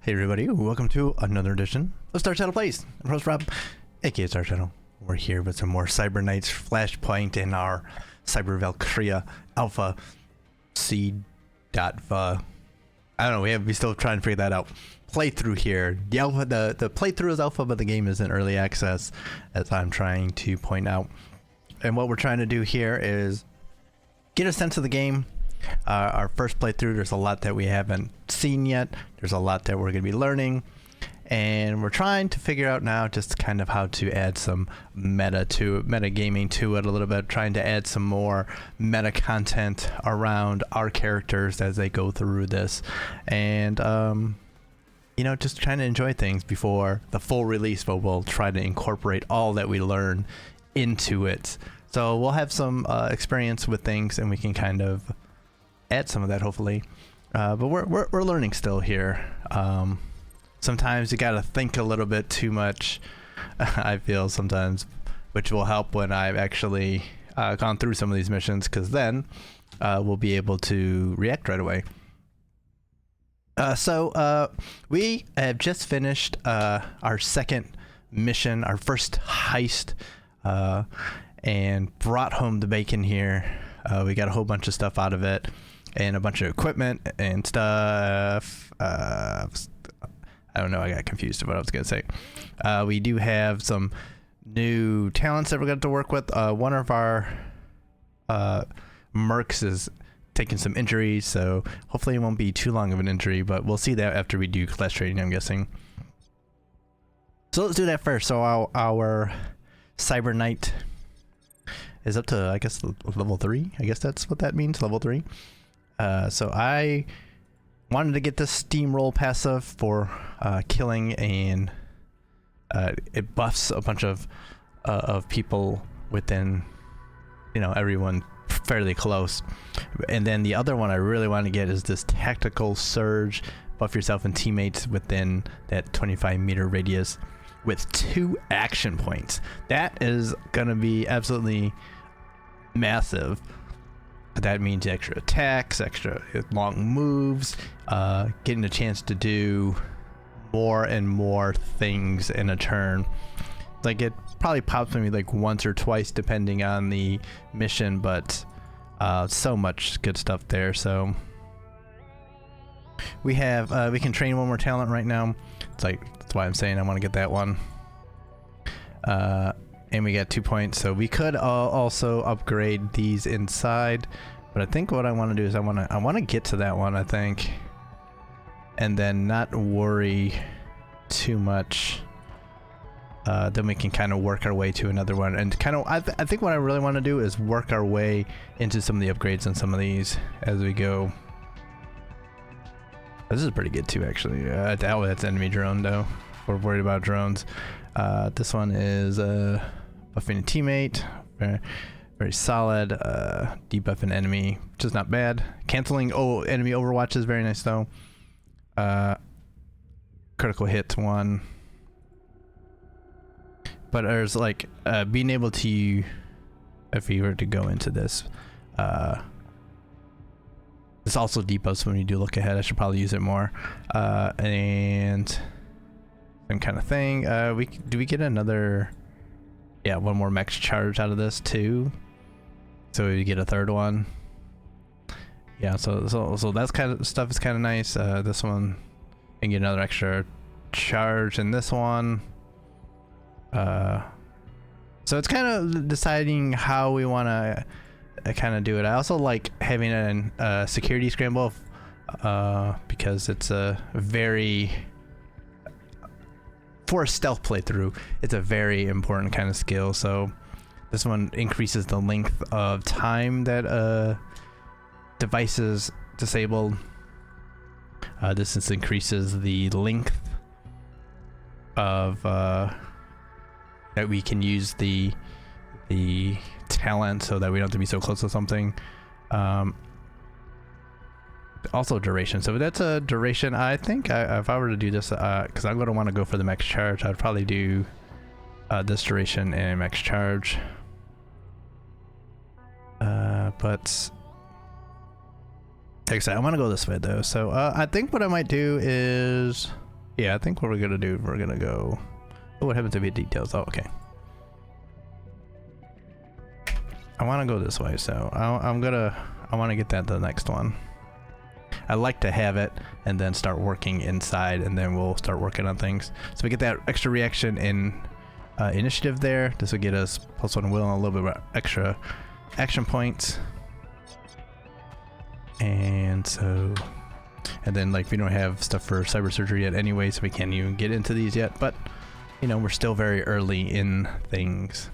Hey everybody, welcome to another edition of Star Channel Plays. I'm host Rob, aka Star Channel. We're here with some more Cyber Knights, Flashpoint, and our Cyber Valkyria Alpha C.Va. I don't know, we still trying to figure that out. Playthrough here. The alpha, the playthrough is alpha, but the game is in early access, as I'm trying to point out. And what we're trying to do here is get a sense of the game. Our first playthrough, there's a lot that we haven't seen yet. There's a lot that we're going to be learning, and we're trying to figure out now just kind of how to add some meta gaming to it a little bit, trying to add some more meta content around our characters as they go through this, and you know, just trying to enjoy things before the full release, but we'll try to incorporate all that we learn into it. So we'll have some experience with things, and we can kind of add some of that hopefully, but we're learning still here. Sometimes you gotta think a little bit too much, I feel sometimes, which will help when I've actually gone through some of these missions, because then we'll be able to react right away. So we have just finished our second mission, our first heist, and brought home the bacon here. We got a whole bunch of stuff out of it, and a bunch of equipment and stuff. I don't know, I got confused of what I was gonna say. We do have some new talents that we're going to work with. One of our mercs is taking some injuries, so hopefully it won't be too long of an injury, but we'll see that after we do class training, I'm guessing. So let's do that first. So our Cyber Knight is up to, I guess, level 3. I guess that's what that means, level 3. So I wanted to get this steamroll passive for killing, and it buffs a bunch of people within, you know, everyone fairly close. And then the other one I really want to get is this tactical surge, buff yourself and teammates within that 25-meter radius with 2 action points. That is gonna be absolutely massive. That means extra attacks, extra long moves, getting a chance to do more and more things in a turn. Like, it probably pops maybe like once or twice depending on the mission, but so much good stuff there. So we have we can train one more talent right now. It's like, that's why I'm saying I want to get that one. And we got 2 points, so we could also upgrade these inside, but I think what I want to do is I want to get to that one, I think, and then not worry too much. Then we can kind of work our way to another one, and kind of I think what I really want to do is work our way into some of the upgrades on some of these as we go. This is pretty good too, actually. That's enemy drone though. We're worried about drones. This one is buffing a teammate, very solid. Debuff an enemy, which is not bad. Canceling enemy overwatch is very nice though. Critical hit 1. But there's like being able to, if we were to go into this, this also debuffs when you do look ahead. I should probably use it more. And same kind of thing. Do we get another? Yeah, one more max charge out of this too. So we get a third one. Yeah, so that's kind of stuff is kind of nice. This one, and get another extra charge in this one. So it's kind of deciding how we want to kind of do it. I also like having a security scramble, because it's a very, for a stealth playthrough, it's a very important kind of skill. So this one increases the length of time that device is disabled. This increases the length of that we can use the talent, so that we don't have to be so close to something. Also duration, so that's a duration. I think if I were to do this, because I'm going to want to go for the max charge, I'd probably do this duration and max charge. But like I said, I want to go this way though, so I think what I might do is Yeah, I think what we're gonna do, we're gonna go. Oh, what happens to be details? Oh, okay. I want to go this way, so I want to get that the next one. I like to have it and then start working inside, and then we'll start working on things. So we get that extra reaction in initiative there. This will get us +1 will and a little bit of extra action points. And so, and then like we don't have stuff for cyber surgery yet anyway, so we can't even get into these yet. But you know, we're still very early in things.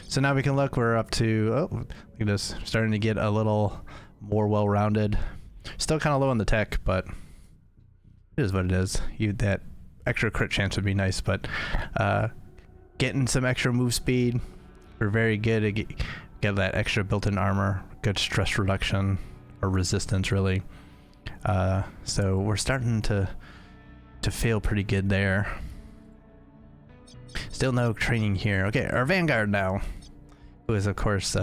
So now we can look, we're up to, oh, look at this, starting to get a little more well-rounded. Still kind of low on the tech, but it is what it is. That extra crit chance would be nice, but getting some extra move speed, we're very good at get that extra built-in armor, good stress reduction, or resistance really. So we're starting to feel pretty good there. Still no training here. Okay, our Vanguard now, who is of course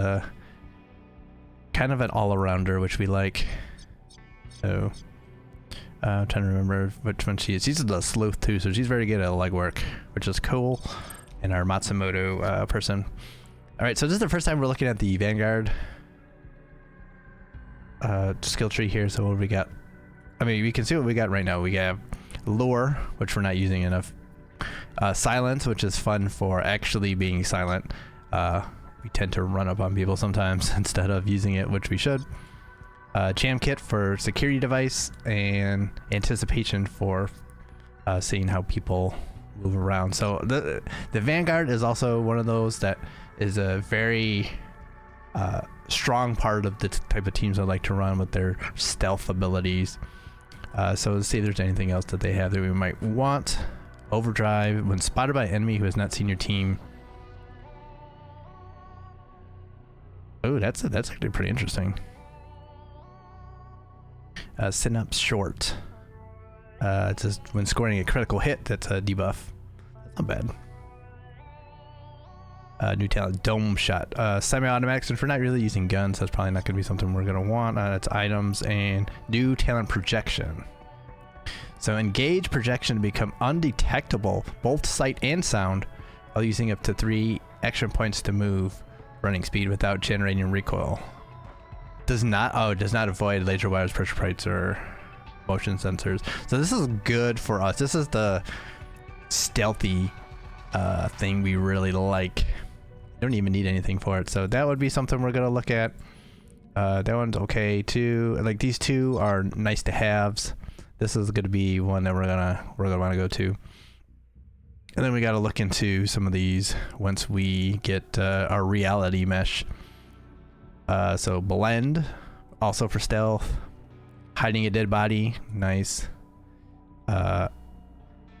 kind of an all-arounder, which we like. So I'm trying to remember which one she is. She's the sleuth too, so she's very good at legwork, which is cool. And our Matsumoto person. All right, so this is the first time we're looking at the Vanguard skill tree here. So what do we got? I mean, we can see what we got right now. We have lure, which we're not using enough. Silence, which is fun for actually being silent. We tend to run up on people sometimes instead of using it, which we should. Jam kit for security device, and anticipation for seeing how people move around. So the Vanguard is also one of those that is a very strong part of the type of teams I like to run with their stealth abilities. So let's see if there's anything else that they have that we might want. Overdrive, when spotted by an enemy who has not seen your team. Oh, that's actually pretty interesting. Synapse short. It's just when scoring a critical hit, that's a debuff. That's not bad. New talent, dome shot. Semi-automatic, since we're not really using guns, that's probably not going to be something we're going to want. It's items, and new talent, projection. So engage projection to become undetectable, both sight and sound, while using up to 3 action points to move, running speed without generating recoil. Does not avoid laser wires, pressure plates, or motion sensors. So this is good for us. This is the stealthy thing we really like. Don't even need anything for it. So that would be something we're gonna look at. That one's okay too. Like these two are nice to haves. This is going to be one that we're gonna want to go to, and then we got to look into some of these once we get our reality mesh. So blend, also for stealth, hiding a dead body, nice. Oh,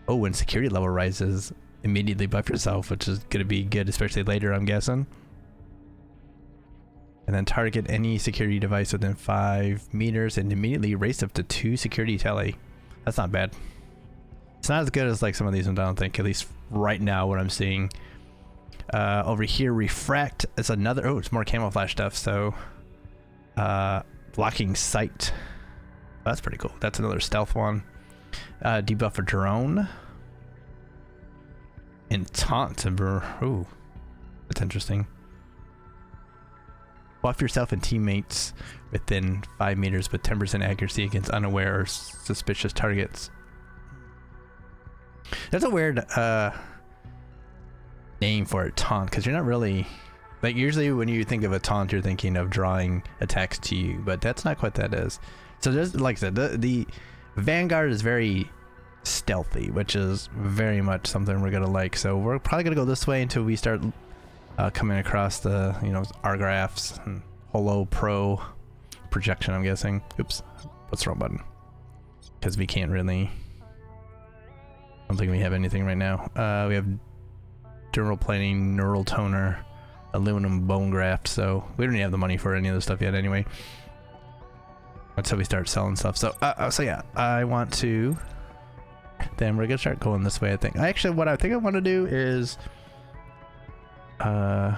when security level rises, immediately buff yourself, which is going to be good, especially later, I'm guessing. And then target any security device within 5 meters and immediately raise up to 2 security tele. That's not bad. It's not as good as like some of these ones, I don't think, at least right now what I'm seeing. Over here, refract is another, oh, it's more camouflage stuff. So blocking sight. That's pretty cool. That's another stealth one. Debuff for drone. And taunt. Ooh, that's interesting. Buff yourself and teammates within 5 meters with 10% accuracy against unaware or suspicious targets. That's a weird name for a taunt, because you're not really, like, usually when you think of a taunt you're thinking of drawing attacks to you, but that's not quite that is. So there's, like I said, the Vanguard is very stealthy, which is very much something we're gonna like. So we're probably gonna go this way until we start coming across the, you know, R-graphs and Holo Pro projection, I'm guessing. Oops, what's the wrong button? Because we can't really, I don't think we have anything right now. We have dural plating, neural toner, aluminum bone graft, so we don't even have the money for any of this stuff yet anyway. That's how we start selling stuff. So so yeah, I want to, then we're gonna start going this way, I think. Actually, what I think I want to do is I'm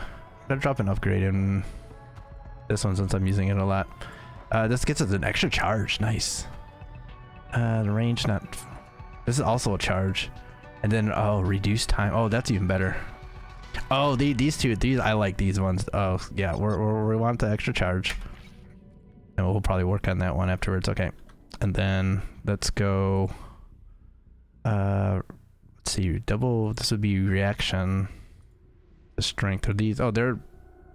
gonna drop an upgrade in this one since I'm using it a lot. This gets us an extra charge, nice. The range not This is also a charge. And then, oh, reduce time. Oh, that's even better. Oh, these two, I like these ones. Oh, yeah, we want the extra charge. And we'll probably work on that one afterwards. Okay. And then let's go. Let's see, double. This would be reaction. The strength of these. Oh, they're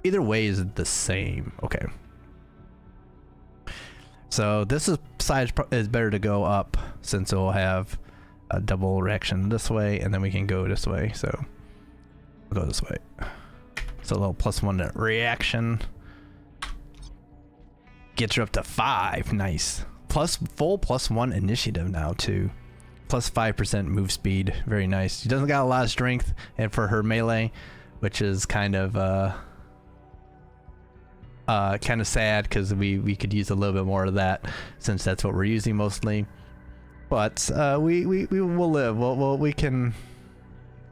either way is the same. Okay. So this size is better to go up since it will have a double reaction this way, and then we can go this way. So we'll go this way. So a little +1 reaction gets her up to 5. Nice. Full +1 initiative now too. +5% move speed. Very nice. She doesn't got a lot of strength, and for her melee, which is kind of sad because we could use a little bit more of that since that's what we're using mostly. But we will live. We can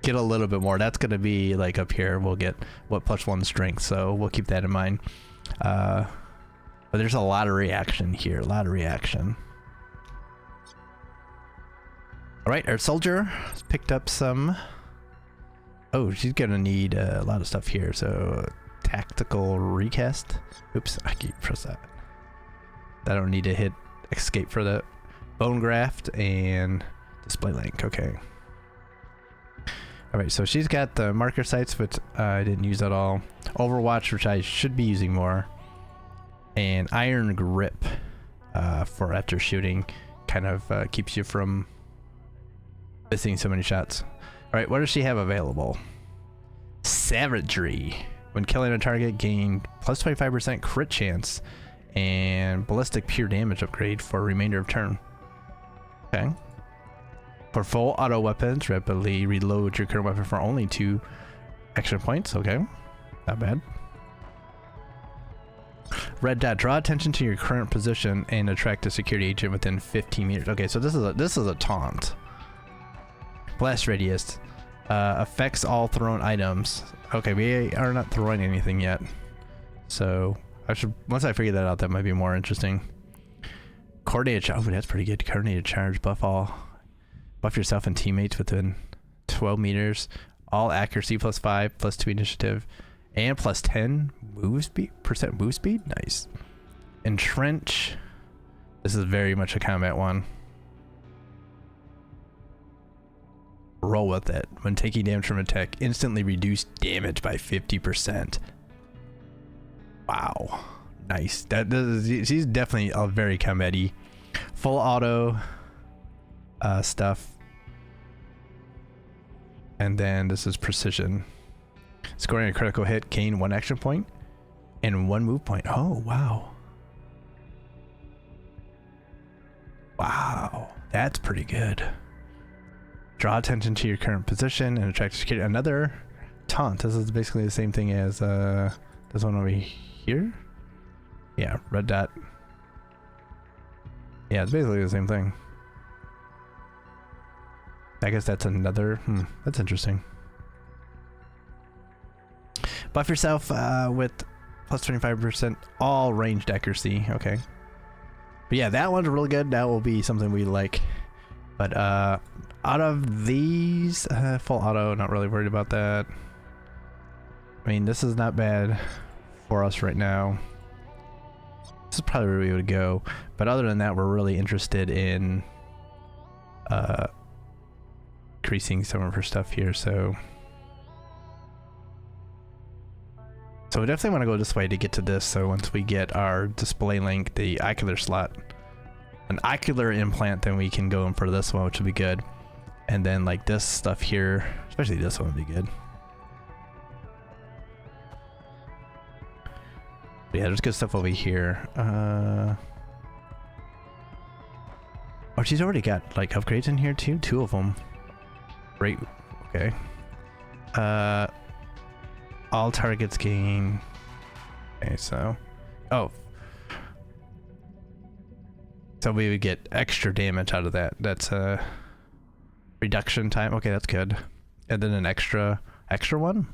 get a little bit more. That's gonna be like up here. We'll get what +1 strength, so we'll keep that in mind. But there's a lot of reaction here. A lot of reaction. All right, our soldier has picked up some. Oh, she's gonna need a lot of stuff here. So tactical recast. Oops, I keep press that. I don't need to hit escape for that. Bone graft and display link. Okay. All right, so she's got the marker sights, which I didn't use at all. Overwatch, which I should be using more, and iron grip for after shooting, kind of keeps you from missing so many shots. All right, what does she have available? Savagery. When killing a target, gain +25% crit chance and ballistic pure damage upgrade for remainder of turn. Okay. For full auto weapons, rapidly reload your current weapon for only 2 action points. Okay, not bad. Red dot, draw attention to your current position and attract a security agent within 15 meters. Okay, so this is a taunt. Blast radius affects all thrown items. Okay, we are not throwing anything yet, so once I figure that out, that might be more interesting. Coordinated charge. Oh, that's pretty good. Coordinated charge. Buff yourself and teammates within 12 meters. All accuracy +5, +2 initiative, and +10 move speed. Move speed. Nice. Entrench. This is very much a combat one. Roll with it. When taking damage from attack, instantly reduce damage by 50%. Wow. Nice. She's definitely a very combat-y. Full auto stuff. And then this is precision. Scoring a critical hit, gain 1 action point and 1 move point. Oh, wow. Wow. That's pretty good. Draw attention to your current position and attract security. Another taunt. This is basically the same thing as this one over here. Yeah, red dot. Yeah, it's basically the same thing. I guess that's another. That's interesting. Buff yourself with +25% all ranged accuracy. Okay. But yeah, that one's really good. That will be something we like. But out of these, full auto, not really worried about that. I mean, this is not bad for us right now. This is probably where we would go. But other than that, we're really interested in increasing some of her stuff here. So we definitely want to go this way to get to this. So once we get our display link, the ocular slot, an ocular implant, then we can go in for this one, which will be good. And then like this stuff here, especially this one would be good. But yeah, there's good stuff over here. Oh, she's already got like upgrades in here too. 2 of them. Great. Okay. All targets gain. Okay, so. Oh. So we would get extra damage out of that. That's a reduction time. Okay, that's good. And then an extra one.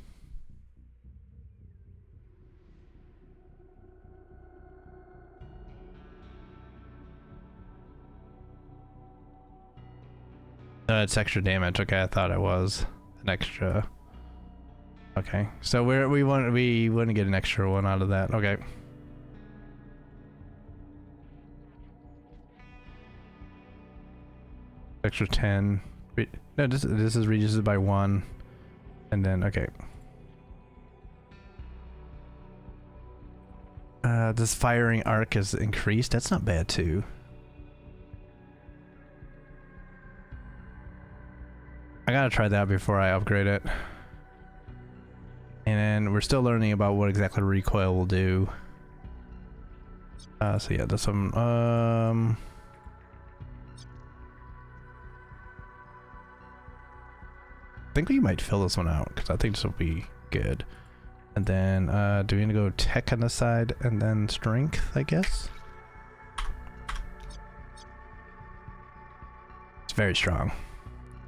It's extra damage. Okay, I thought it was an extra. Okay, so we want to get an extra one out of that. Okay. Extra 10. No, this is reduces by 1, and then okay. This firing arc is increased. That's not bad too. I gotta try that before I upgrade it. And then we're still learning about what exactly recoil will do. So yeah, this one. I think we might fill this one out because I think this will be good. And then do we need to go tech on the side and then strength, I guess? It's very strong.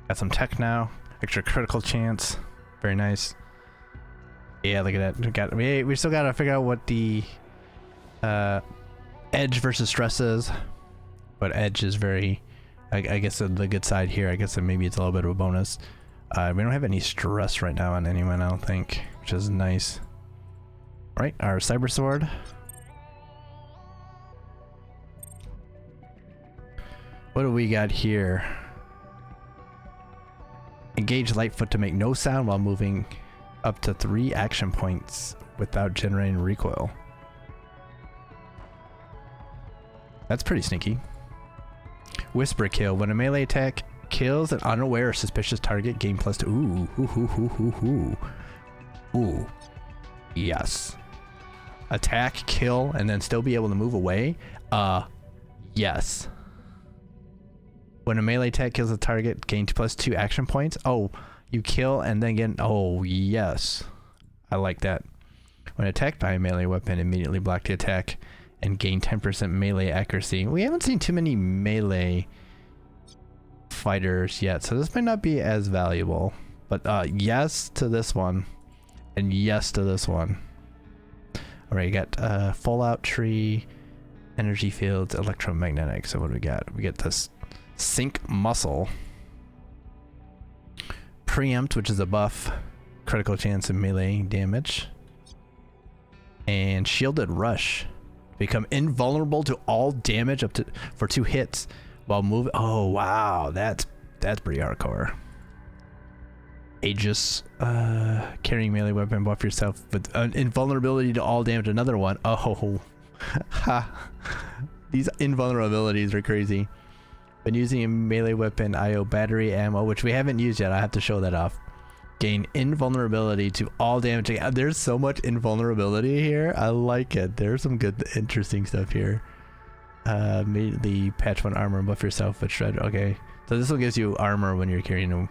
Got some tech now. Extra critical chance. Very nice. Yeah, look at that. We still gotta figure out what the edge versus stress is. But edge is very, I guess the good side here. I guess maybe it's a little bit of a bonus. We don't have any stress right now on anyone, I don't think, which is nice. All right, our Cybersword. What do we got here? Engage Lightfoot to make no sound while moving up to 3 action points without generating recoil. That's pretty sneaky. Whisper Kill. When a melee attack kills an unaware or suspicious target, gain +2. Ooh. Yes. Attack, kill, and then still be able to move away? Yes. When a melee attack kills a target, gain +2 action points. Oh, you kill and then again. Oh, yes. I like that. When attacked by a melee weapon, immediately block the attack and gain 10% melee accuracy. We haven't seen too many melee fighters yet, so this might not be as valuable. But yes to this one, and yes to this one. Alright, you got Fallout Tree, Energy Fields, Electromagnetic. So what do we got? We get this Sink Muscle. Preempt, which is a buff, critical chance of melee damage. And Shielded Rush. Become invulnerable to all damage up to for 2 hits while moving. Oh wow, that's pretty hardcore. Aegis, carrying melee weapon, buff yourself with invulnerability to all damage. Another one. Oh, ha! These invulnerabilities are crazy. When using a melee weapon, IO battery ammo, which we haven't used yet. I have to show that off. Gain invulnerability to all damage. There's so much invulnerability here. I like it. There's some good, interesting stuff here. Immediately patch 1 armor and buff yourself with shred. Okay, so this one gives you armor when you're carrying a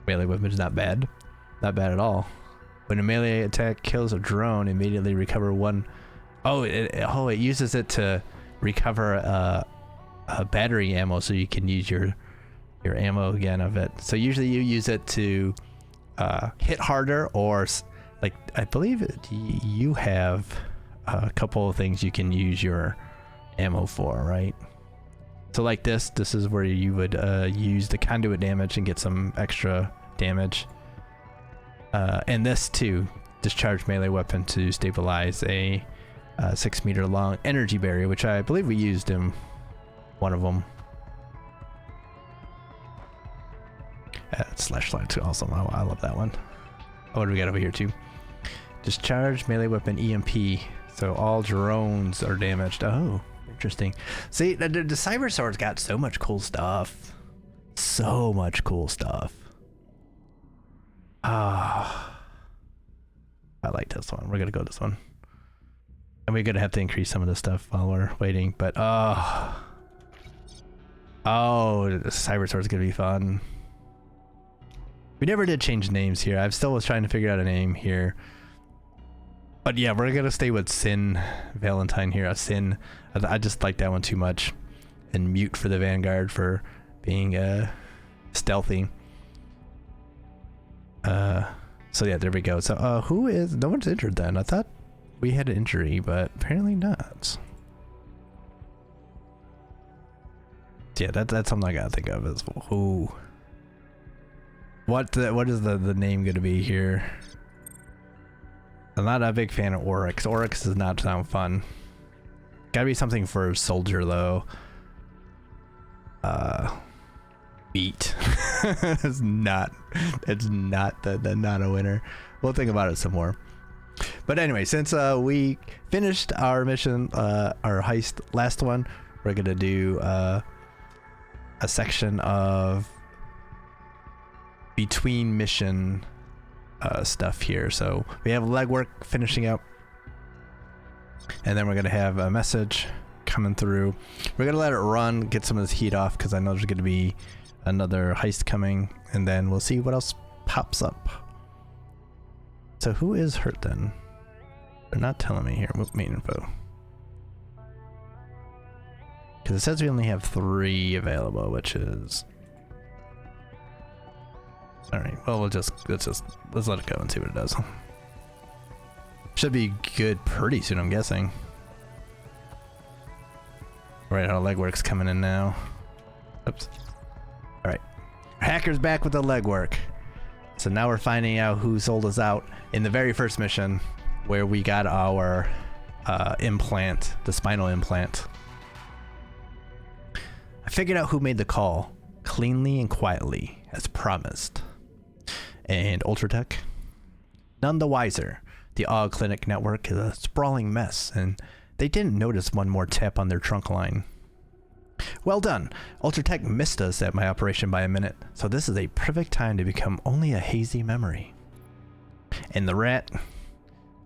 melee weapon. Is not bad. Not bad at all. When a melee attack kills a drone, immediately recover 1. Oh, it uses it to recover a battery ammo, so you can use your ammo again of it. So usually you use it to hit harder, or like I believe you have a couple of things you can use your ammo for, right? So like this is where you would use the conduit damage and get some extra damage. And this too, discharge melee weapon to stabilize a 6-meter long energy barrier, which I believe we used in one of them. Slashlight too, awesome. I love that one. Oh, what do we got over here too? Discharge melee weapon EMP, so all drones are damaged. Oh, interesting. See, the Cybersword's got so much cool stuff. So much cool stuff. Ah, I like this one. We're gonna go this one, and we're gonna have to increase some of this stuff while we're waiting. But oh, the Cybersword's gonna be fun. We never did change names here. I still was trying to figure out a name here. But yeah, we're gonna stay with Sin Valentine here. Sin. I just like that one too much. And Mute for the Vanguard for being stealthy. So yeah, there we go. So who is? No one's injured then. I thought we had an injury, but apparently not. Yeah, that's something I gotta think of as well. Who? What is the name gonna be here? I'm not a big fan of Oryx. Oryx does not sound fun. Gotta be something for soldier though. Beat. it's not not a winner. We'll think about it some more. But anyway, since we finished our mission, our heist last one, we're gonna do a section of between mission stuff here. So we have legwork finishing up, and then we're gonna have a message coming through. We're gonna let it run, get some of this heat off, because I know there's gonna be another heist coming, and then we'll see what else pops up. So who is hurt then? They're not telling me here. Main info. Because it says we only have 3 available, which is... Alright, well let's let it go and see what it does. Should be good pretty soon, I'm guessing. Right, our legwork's coming in now. Oops. Alright. Hacker's back with the legwork. So now we're finding out who sold us out in the very first mission, where we got our implant, the spinal implant. I figured out who made the call, cleanly and quietly, as promised. And Ultratech? None the wiser. The AUG Clinic network is a sprawling mess, and they didn't notice one more tap on their trunk line. Well done. Ultratech missed us at my operation by a minute, so this is a perfect time to become only a hazy memory. And the rat?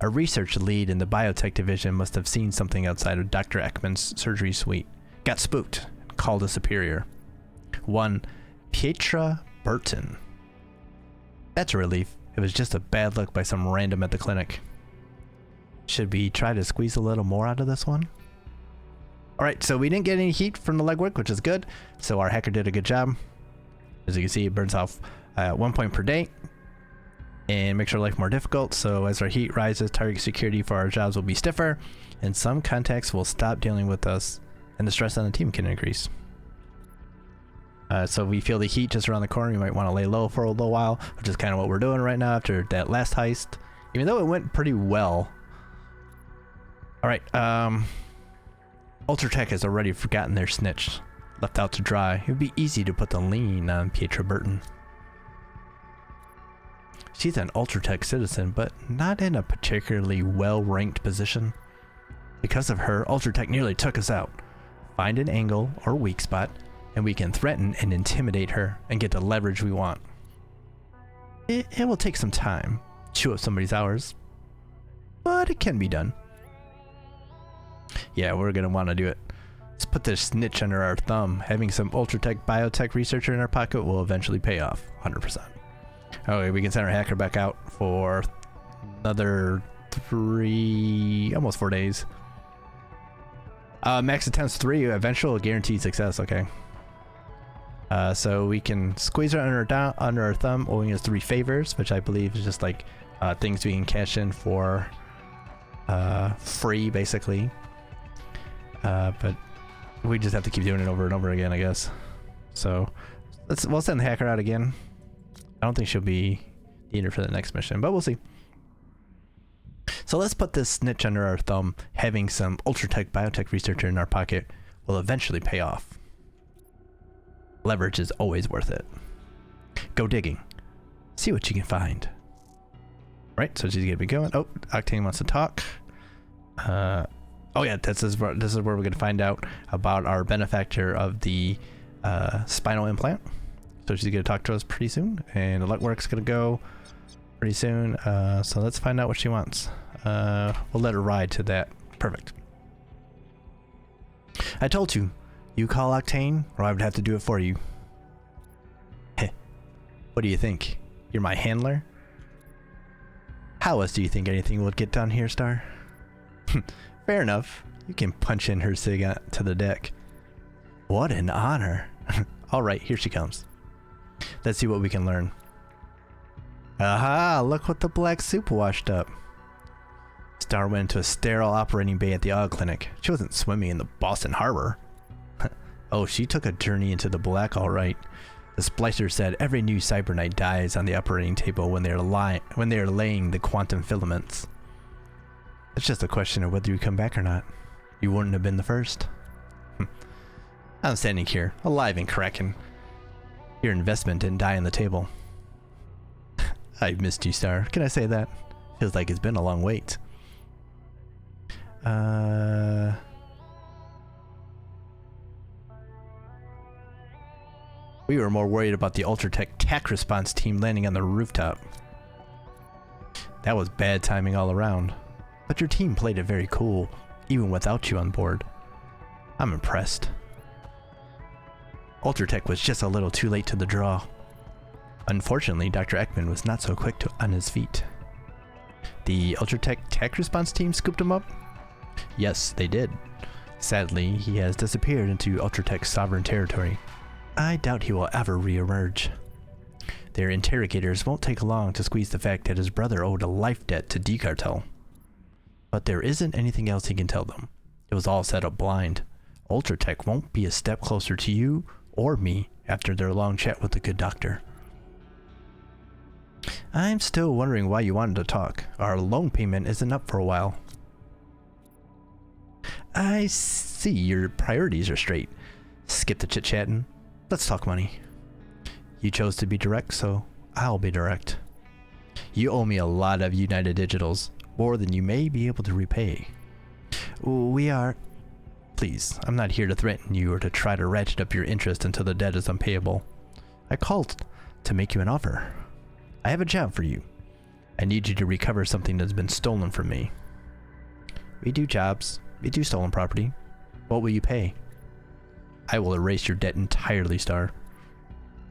A research lead in the biotech division must have seen something outside of Dr. Ekman's surgery suite. Got spooked. Called a superior. One Pietra Burton. That's a relief. It was just a bad luck by some random at the clinic. Should we try to squeeze a little more out of this one? Alright, so we didn't get any heat from the legwork, which is good. So our hacker did a good job. As you can see, it burns off 1 point per day. And makes our life more difficult. So as our heat rises, target security for our jobs will be stiffer. And some contacts will stop dealing with us. And the stress on the team can increase. So we feel the heat just around the corner. You might want to lay low for a little while, which is kind of what we're doing right now after that last heist. Even though it went pretty well. Alright, Ultratech has already forgotten their snitch. Left out to dry. It would be easy to put the lean on Pietra Burton. She's an Ultratech citizen, but not in a particularly well-ranked position. Because of her, Ultratech nearly took us out. Find an angle or weak spot, and we can threaten and intimidate her and get the leverage we want. It will take some time, chew up somebody's hours, but it can be done. Yeah, we're gonna want to do it. Let's put this snitch under our thumb. Having some Ultratech biotech researcher in our pocket will eventually pay off, 100%. Okay, we can send our hacker back out for another 3, almost 4 days. Max attempts 3, eventual guaranteed success. Okay. So we can squeeze her under our thumb, owing us 3 favors, which I believe is just like things we can cash in for free, basically. But we just have to keep doing it over and over again, I guess. So we'll send the hacker out again. I don't think she'll be needed for the next mission, but we'll see. So let's put this snitch under our thumb. Having some Ultratech biotech researcher in our pocket will eventually pay off. Leverage is always worth it. Go digging. See what you can find. Right, so she's gonna be going. Oh, Octane wants to talk. Oh yeah, this is where we're gonna find out about our benefactor of the spinal implant. So she's gonna talk to us pretty soon, and the legwork's gonna go pretty soon. So let's find out what she wants. We'll let her ride to that. Perfect. I told you, you call Octane, or I would have to do it for you. Heh. What do you think? You're my handler? How else do you think anything would get done here, Star? Fair enough. You can punch in her sig to the deck. What an honor. Alright, here she comes. Let's see what we can learn. Aha, look what the black soup washed up. Star went into a sterile operating bay at the AUG Clinic. She wasn't swimming in the Boston Harbor. Oh, she took a journey into the black, all right. The splicer said every new cyberknight dies on the operating table when they're laying the quantum filaments. It's just a question of whether you come back or not. You wouldn't have been the first. I'm standing here, alive and cracking. Your investment didn't die on the table. I've missed you, Star. Can I say that? Feels like it's been a long wait. We were more worried about the Ultratech TAC response team landing on the rooftop. That was bad timing all around. But your team played it very cool, even without you on board. I'm impressed. Ultratech was just a little too late to the draw. Unfortunately, Dr. Ekman was not so quick on his feet. The Ultratech tech response team scooped him up? Yes, they did. Sadly, he has disappeared into Ultratech's sovereign territory. I doubt he will ever re-emerge. Their interrogators won't take long to squeeze the fact that his brother owed a life debt to D-Cartel. But there isn't anything else he can tell them. It was all set up blind. Ultratech won't be a step closer to you or me after their long chat with the good doctor. I'm still wondering why you wanted to talk. Our loan payment isn't up for a while. I see your priorities are straight. Skip the chit-chatting. Let's talk money. You chose to be direct, so I'll be direct. You owe me a lot of United Digitals, more than you may be able to repay. We are... Please, I'm not here to threaten you or to try to ratchet up your interest until the debt is unpayable. I called to make you an offer. I have a job for you. I need you to recover something that's been stolen from me. We do jobs. We do stolen property. What will you pay? I will erase your debt entirely, Star.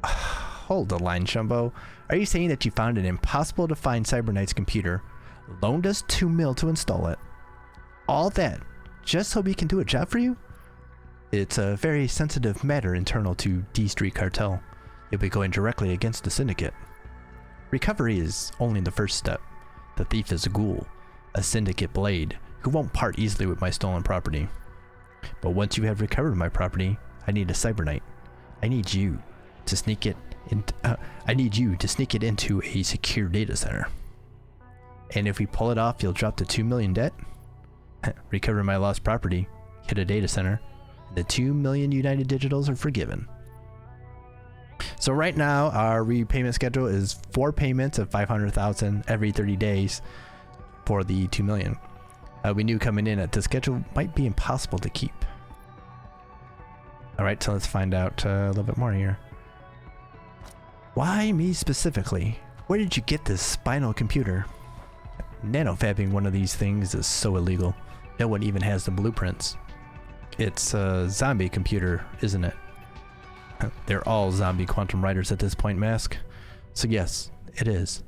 Hold the line, Shumbo. Are you saying that you found an impossible to find Cyberknight's computer, loaned us $2 million to install it? All that just so we can do a job for you? It's a very sensitive matter internal to D Street Cartel. You'll be going directly against the syndicate. Recovery is only the first step. The thief is a ghoul, a syndicate blade, who won't part easily with my stolen property. But once you have recovered my property, I need a Cyberknight. I need you to sneak it into a secure data center. And if we pull it off, you'll drop the $2 million debt, recover my lost property, hit a data center, and the 2 million United Digitals are forgiven. So right now, our repayment schedule is 4 payments of $500,000 every 30 days for the 2 million. We knew coming in that the schedule might be impossible to keep. All right, so let's find out a little bit more here. Why me specifically? Where did you get this spinal computer? Nanofabbing one of these things is so illegal. No one even has the blueprints. It's a zombie computer, isn't it? They're all zombie quantum writers at this point, Mask. So yes, it is.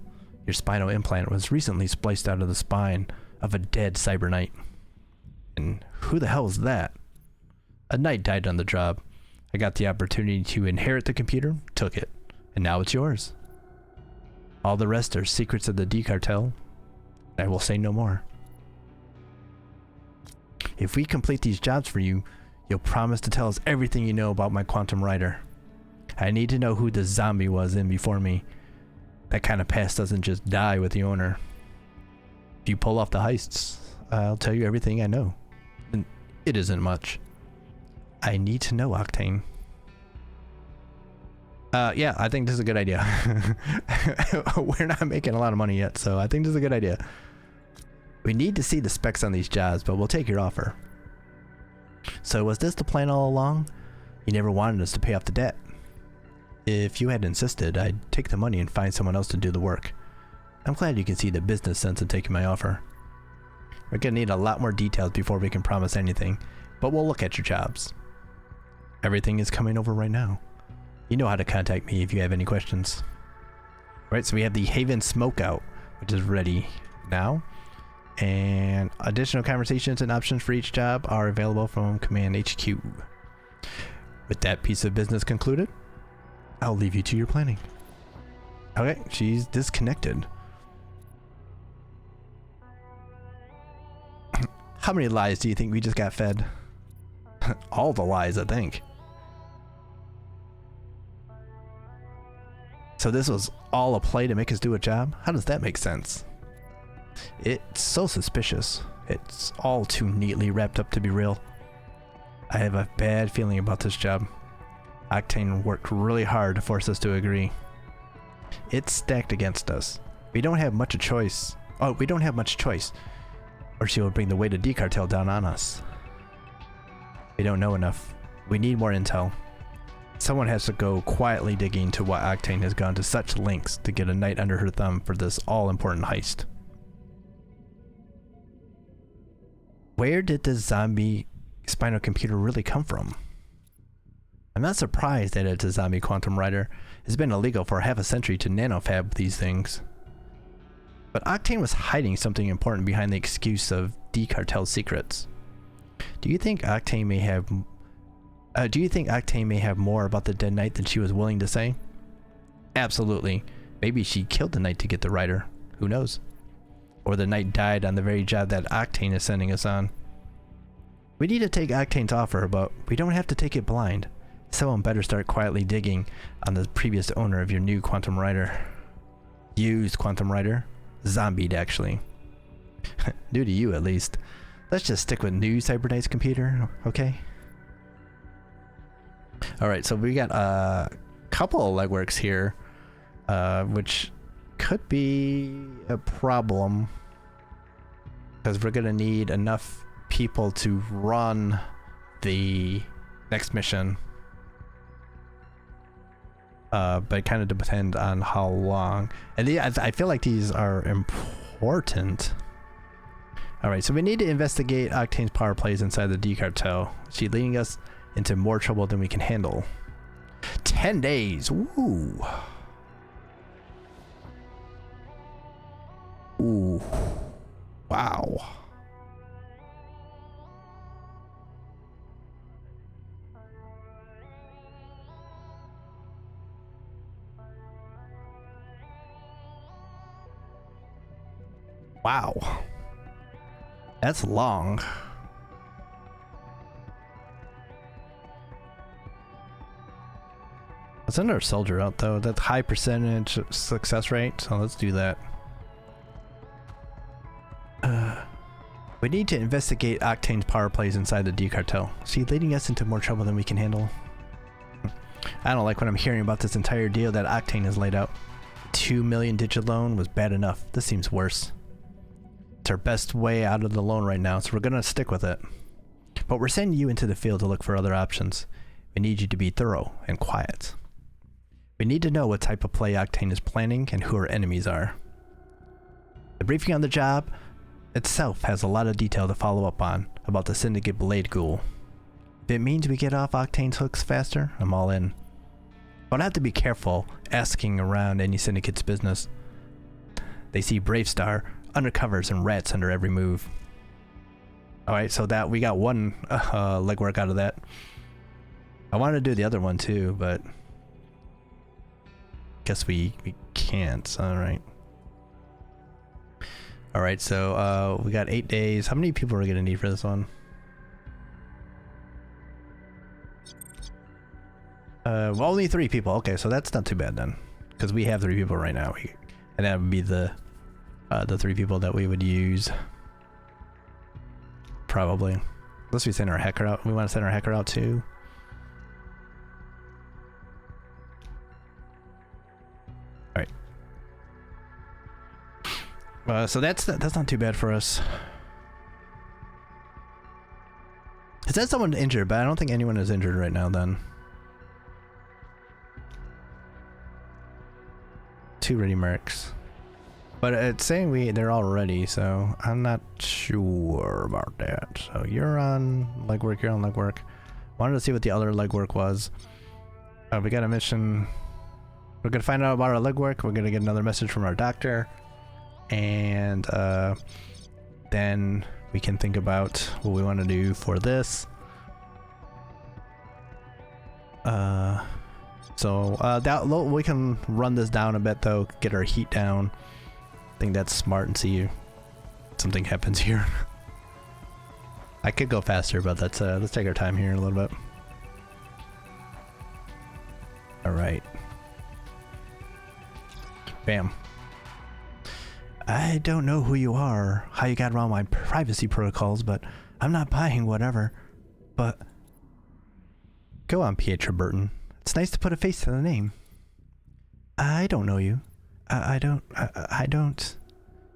Your spinal implant was recently spliced out of the spine of a dead Cyberknight. And who the hell is that? A knight died on the job. I got the opportunity to inherit the computer, took it, and now it's yours. All the rest are secrets of the D-Cartel. I will say no more. If we complete these jobs for you, you'll promise to tell us everything you know about my quantum writer. I need to know who the zombie was in before me. That kind of past doesn't just die with the owner. If you pull off the heists, I'll tell you everything I know. And it isn't much. I need to know, Octane. Yeah, I think this is a good idea. We're not making a lot of money yet, so I think this is a good idea. We need to see the specs on these jobs, but we'll take your offer. So was this the plan all along? You never wanted us to pay off the debt. If you had insisted, I'd take the money and find someone else to do the work. I'm glad you can see the business sense of taking my offer. We're gonna need a lot more details before we can promise anything, but we'll look at your jobs. Everything is coming over right now. You know how to contact me if you have any questions. Right, so we have the Haven Smokeout, which is ready now. And additional conversations and options for each job are available from Command HQ. With that piece of business concluded, I'll leave you to your planning. Okay, she's disconnected. How many lies do you think we just got fed? All the lies, I think. So this was all a play to make us do a job? How does that make sense? It's so suspicious. It's all too neatly wrapped up to be real. I have a bad feeling about this job. Octane worked really hard to force us to agree. It's stacked against us. We don't have much choice. Oh, we don't have much choice. Or she will bring the weight of D-Cartel down on us. We don't know enough. We need more intel. Someone has to go quietly digging to why Octane has gone to such lengths to get a knight under her thumb for this all-important heist. Where did this zombie spinal computer really come from? I'm not surprised that it's a zombie quantum writer. It's been illegal for half a century to nanofab these things. But Octane was hiding something important behind the excuse of D-Cartel's secrets. Do you think Octane may have more about the dead knight than she was willing to say? Absolutely. Maybe she killed the knight to get the writer. Who knows? Or the knight died on the very job that Octane is sending us on. We need to take Octane's offer, but we don't have to take it blind. Someone better start quietly digging on the previous owner of your new quantum writer. Used quantum writer? Zombied, actually. New to you, at least. Let's just stick with new cybernetics computer, okay? Alright, so we got a couple of legworks here, which could be a problem, because we're gonna need enough people to run the next mission. But it kind of depends on how long. And yeah, I feel like these are important. Alright, so we need to investigate Octane's power plays inside the D-Cartel. She's leading us into more trouble than we can handle. 10 days! Ooh! Ooh. Wow. Wow. That's long. Let's send our soldier out though. That's high percentage success rate, so let's do that. We need to investigate Octane's power plays inside the D-Cartel. She's leading us into more trouble than we can handle. I don't like what I'm hearing about this entire deal that Octane has laid out. 2 million digit loan was bad enough. This seems worse. It's our best way out of the loan right now, so we're gonna stick with it. But we're sending you into the field to look for other options. We need you to be thorough and quiet. We need to know what type of play Octane is planning and who our enemies are. The briefing on the job itself has a lot of detail to follow up on about the Syndicate Blade Ghoul. If it means we get off Octane's hooks faster, I'm all in. But I have to be careful asking around any Syndicate's business. They see Bravestar, undercovers, and rats under every move. Alright, so that we got one legwork out of that. I wanted to do the other one too, but guess we can't. Alright. Alright, so we got 8 days. How many people are we gonna need for this one? Well, only 3 people. Okay, so that's not too bad then, because we have 3 people right now, and that would be the 3 people that we would use. Probably. Unless we send our hacker out. We want to send our hacker out too. Alright. So that's not too bad for us. It says someone injured, but I don't think anyone is injured right now then. 2 ready mercs. But it's saying they're all ready, so I'm not sure about that. So you're on legwork, you're on legwork. Wanted to see what the other legwork was. We got a mission. We're gonna find out about our legwork. We're gonna get another message from our doctor. And then we can think about what we want to do for this. That we can run this down a bit though, get our heat down. I think that's smart and see if something happens here. I could go faster, but let's take our time here a little bit. All right. Bam. I don't know who you are, how you got around my privacy protocols, but I'm not buying whatever. But go on, Pietro Burton. It's nice to put a face to the name. I don't know you. I don't.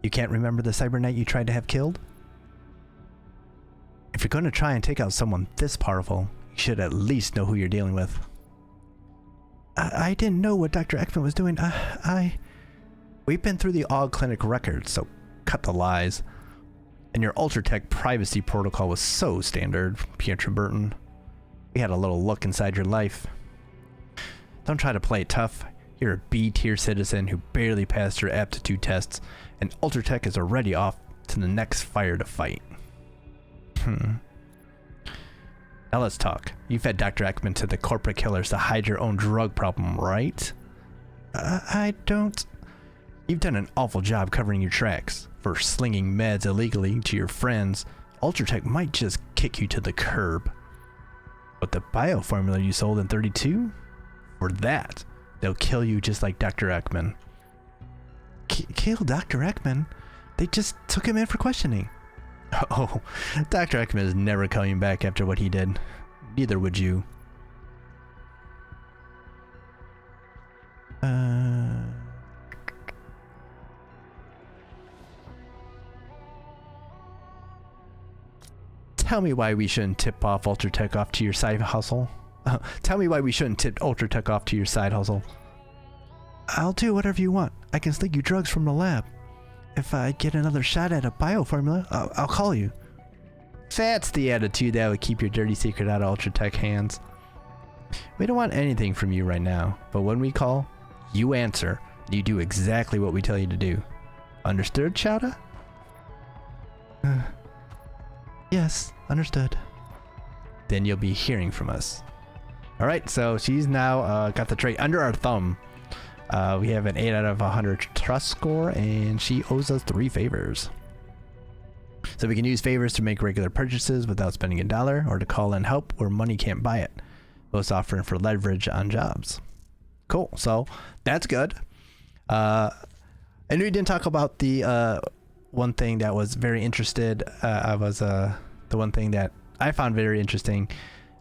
You can't remember the Cyber Knight you tried to have killed? If you're going to try and take out someone this powerful, you should at least know who you're dealing with. I didn't know what Dr. Ekman was doing. We've been through the Aug Clinic records, so cut the lies. And your Ultratech privacy protocol was so standard, Pietro Burton. We had a little look inside your life. Don't try to play it tough. You're a B-tier citizen who barely passed your aptitude tests, and Ultratech is already off to the next fire to fight. Now let's talk. You fed Dr. Ekman to the corporate killers to hide your own drug problem, right? I don't... You've done an awful job covering your tracks. For slinging meds illegally to your friends, Ultratech might just kick you to the curb. But the bioformula you sold in 32? For that, they'll kill you just like Dr. Ekman. Kill Dr. Ekman? They just took him in for questioning. Oh, Dr. Ekman is never coming back after what he did. Neither would you. Tell me why we shouldn't tip off Ultratech off to your side hustle. Tell me why we shouldn't tip Ultratech off to your side hustle. I'll do whatever you want. I can sneak you drugs from the lab. If I get another shot at a bioformula, I'll call you. That's the attitude that would keep your dirty secret out of Ultratech hands. We don't want anything from you right now, but when we call, you answer. You do exactly what we tell you to do. Understood, Chowda? Yes, understood. Then you'll be hearing from us. Alright, so she's now got the trait under our thumb. We have an 8 out of 100 trust score, and she owes us 3 favors. So we can use favors to make regular purchases without spending a dollar, or to call in help where money can't buy it. Both offering for leverage on jobs. Cool, so that's good. And we didn't talk about the one thing that was very interested. The one thing that I found very interesting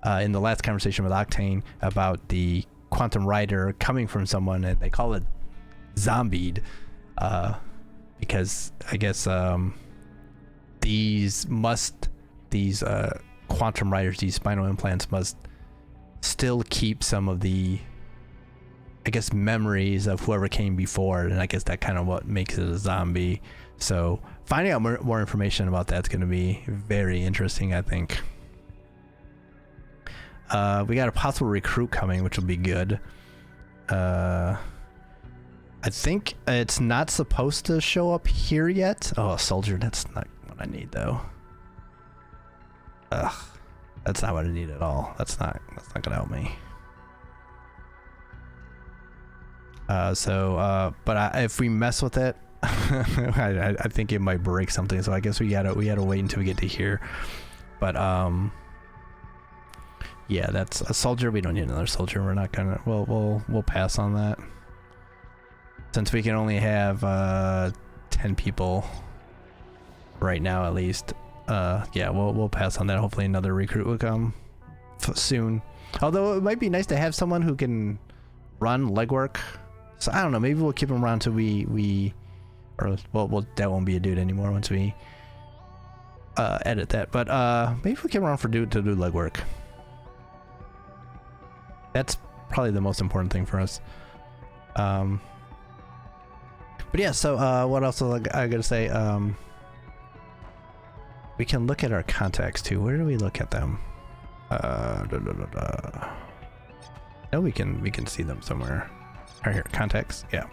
in the last conversation with Octane about the quantum rider coming from someone, and they call it zombied because I guess these quantum riders, these spinal implants, must still keep some of the, I guess, memories of whoever came before, and I guess that kind of what makes it a zombie. So finding out more information about that's going to be very interesting, I think. We got a possible recruit coming, which will be good. I think it's not supposed to show up here yet. Oh, a soldier, that's not what I need though. Ugh, that's not what I need at all. That's not gonna help me. But if we mess with it, I think it might break something. So I guess we gotta wait until we get to here. But yeah, that's a soldier. We don't need another soldier. We're not gonna. We'll pass on that. Since we can only have 10 people right now, at least. Yeah, we'll pass on that. Hopefully another recruit will come soon. Although it might be nice to have someone who can run legwork. So I don't know. Maybe we'll keep him around till that won't be a dude anymore once we edit that. But maybe we'll keep him around to do legwork. That's probably the most important thing for us. But yeah, so what else was I gonna say? We can look at our contacts too. Where do we look at them? No, we can see them somewhere. Right here, contacts. Yeah.